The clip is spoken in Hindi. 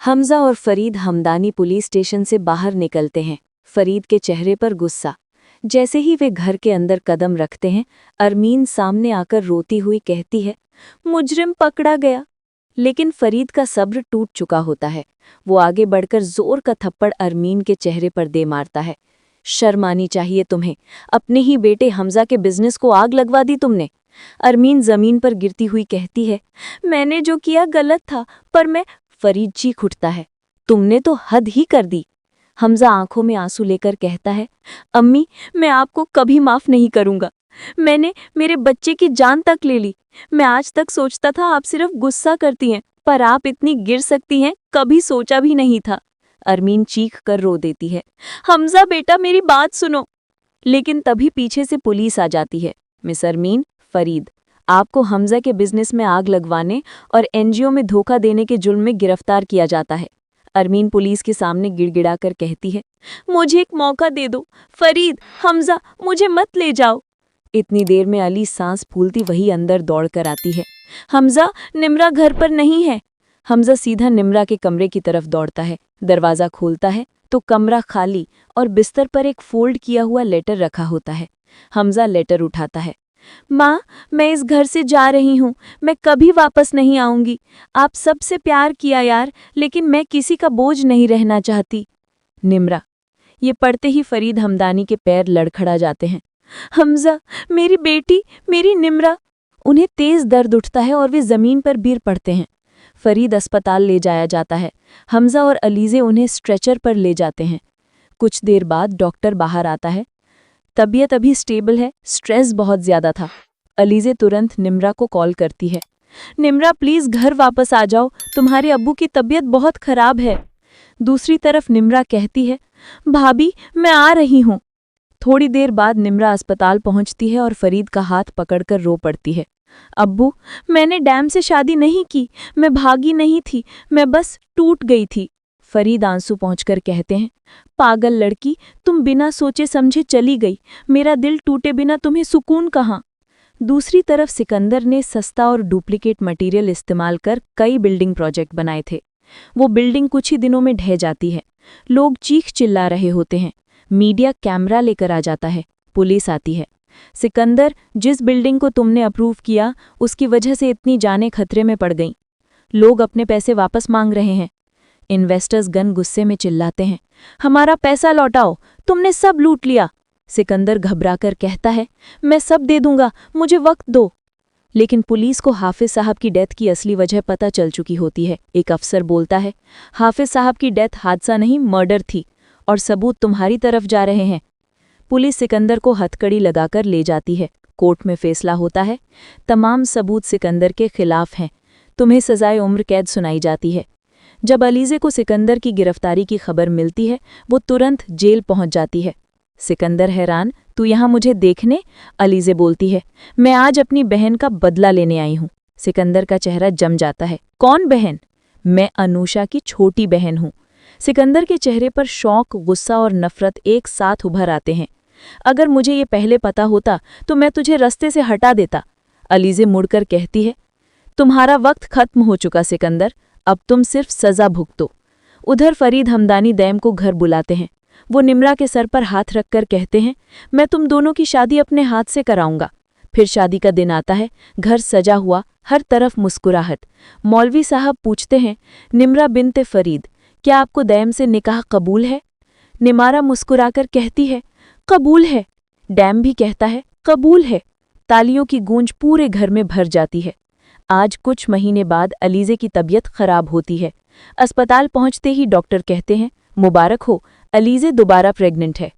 हमजा और फरीद हमदानी पुलिस स्टेशन से बाहर निकलते हैं। फरीद के चेहरे पर गुस्सा। जैसे ही वे घर के अंदर कदम रखते हैं, अरमीन सामने आकर रोती हुई कहती है, मुजरिम पकड़ा गया। लेकिन फरीद का सब्र टूट चुका होता है। वो आगे बढ़कर जोर का थप्पड़ अरमीन के चेहरे पर दे मारता है। शर्म आनी चाहिए तुम्हें, अपने ही बेटे हमजा के बिजनेस को आग लगवा दी तुमने। अरमीन जमीन पर गिरती हुई कहती है, मैंने जो किया गलत था, पर मैं। फरीद चीख उठता है, तुमने तो हद ही कर दी। हमजा आंखों में आंसू लेकर कहता है, अम्मी, मैं आपको कभी माफ नहीं करूंगा। मैंने मेरे बच्चे की जान तक ले ली। मैं आज तक सोचता था आप सिर्फ गुस्सा करती हैं, पर आप इतनी गिर सकती हैं, कभी सोचा भी नहीं था। अरमीन चीख कर रो देती है, हमजा बेटा, मेरी बात सुनो। लेकिन तभी पीछे से पुलिस आ जाती है। मिस अरमीन, फरीद, आपको हमजा के बिजनेस में आग लगवाने और एनजीओ में धोखा देने के जुर्म में गिरफ्तार किया जाता है। अरमीन पुलिस के सामने गिड़गिड़ाकर कहती है, मुझे एक मौका दे दो। फरीद, हमजा, मुझे मत ले जाओ। इतनी देर में अली सांस फूलती वही अंदर दौड़कर आती है। हमजा, निम्रा घर पर नहीं है। हमजा सीधा निम्रा के कमरे की तरफ दौड़ता है। दरवाज़ा खोलता है तो कमरा खाली और बिस्तर पर एक फोल्ड किया हुआ लेटर रखा होता है। हमजा लेटर उठाता है। माँ, मैं इस घर से जा रही हूँ, मैं कभी वापस नहीं आऊंगी। आप सबसे प्यार किया यार, लेकिन मैं किसी का बोझ नहीं रहना चाहती। निम्रा। ये पढ़ते ही फरीद हमदानी के पैर लड़खड़ा जाते हैं। हमजा, मेरी बेटी, मेरी निम्रा। उन्हें तेज दर्द उठता है और वे जमीन पर गिर पड़ते हैं। फरीद अस्पताल ले जाया जाता है। हमजा और अलीज़े उन्हें स्ट्रेचर पर ले जाते हैं। कुछ देर बाद डॉक्टर बाहर आता है। तबीयत अभी स्टेबल है, स्ट्रेस बहुत ज़्यादा था। अलीज़े तुरंत निम्रा को कॉल करती है, निम्रा प्लीज़ घर वापस आ जाओ, तुम्हारे अब्बू की तबीयत बहुत खराब है। दूसरी तरफ निम्रा कहती है, भाभी, मैं आ रही हूँ। थोड़ी देर बाद निम्रा अस्पताल पहुँचती है और फरीद का हाथ पकड़कर रो पड़ती है। अब्बू, मैंने डैम से शादी नहीं की, मैं भागी नहीं थी, मैं बस टूट गई थी। फरीद आंसू पहुंचकर कहते हैं, पागल लड़की, तुम बिना सोचे समझे चली गई। मेरा दिल टूटे बिना तुम्हें सुकून कहाँ। दूसरी तरफ सिकंदर ने सस्ता और डुप्लीकेट मटेरियल इस्तेमाल कर कई बिल्डिंग प्रोजेक्ट बनाए थे। वो बिल्डिंग कुछ ही दिनों में ढह जाती है। लोग चीख चिल्ला रहे होते हैं। मीडिया कैमरा लेकर आ जाता है। पुलिस आती है। सिकंदर, जिस बिल्डिंग को तुमने अप्रूव किया, उसकी वजह से इतनी जानें खतरे में पड़ गईं। लोग अपने पैसे वापस मांग रहे हैं। इन्वेस्टर्स गन गुस्से में चिल्लाते हैं, हमारा पैसा लौटाओ, तुमने सब लूट लिया। सिकंदर घबराकर कहता है, मैं सब दे दूंगा, मुझे वक्त दो। लेकिन पुलिस को हाफिज साहब की डेथ की असली वजह पता चल चुकी होती है। एक अफसर बोलता है, हाफिज साहब की डेथ हादसा नहीं, मर्डर थी, और सबूत तुम्हारी तरफ जा रहे हैं। पुलिस सिकंदर को हथकड़ी लगाकर ले जाती है। कोर्ट में फैसला होता है, तमाम सबूत सिकंदर के खिलाफ हैं। तुम्हें सजाए उम्र कैद सुनाई जाती है। जब अलीज़े को सिकंदर की गिरफ्तारी की खबर मिलती है, वो तुरंत जेल पहुंच जाती है। सिकंदर हैरान, तू यहाँ मुझे देखने? अलीज़े बोलती है, मैं आज अपनी बहन का बदला लेने आई हूँ। सिकंदर का चेहरा जम जाता है। कौन बहन? मैं अनुषा की छोटी बहन हूँ। सिकंदर के चेहरे पर शौक, गुस्सा और नफरत एक साथ उभर आते हैं। अगर मुझे ये पहले पता होता तो मैं तुझे रास्ते से हटा देता। अलीज़े मुड़कर कहती है, तुम्हारा वक्त खत्म हो चुका सिकंदर, अब तुम सिर्फ सजा भुगतो। उधर फरीद हमदानी दैम को घर बुलाते हैं। वो निम्रा के सर पर हाथ रखकर कहते हैं, मैं तुम दोनों की शादी अपने हाथ से कराऊंगा। फिर शादी का दिन आता है। घर सजा हुआ, हर तरफ मुस्कुराहट। मौलवी साहब पूछते हैं, निम्रा बिन्ते फरीद, क्या आपको दैम से निकाह कबूल है? निमारा मुस्कुराकर कहती है, कबूल है। डैम भी कहता है, कबूल है। तालियों की गूंज पूरे घर में भर जाती है। आज कुछ महीने बाद अलीज़े की तबीयत खराब होती है। अस्पताल पहुंचते ही डॉक्टर कहते हैं, मुबारक हो, अलीज़े दोबारा प्रेग्नेंट है।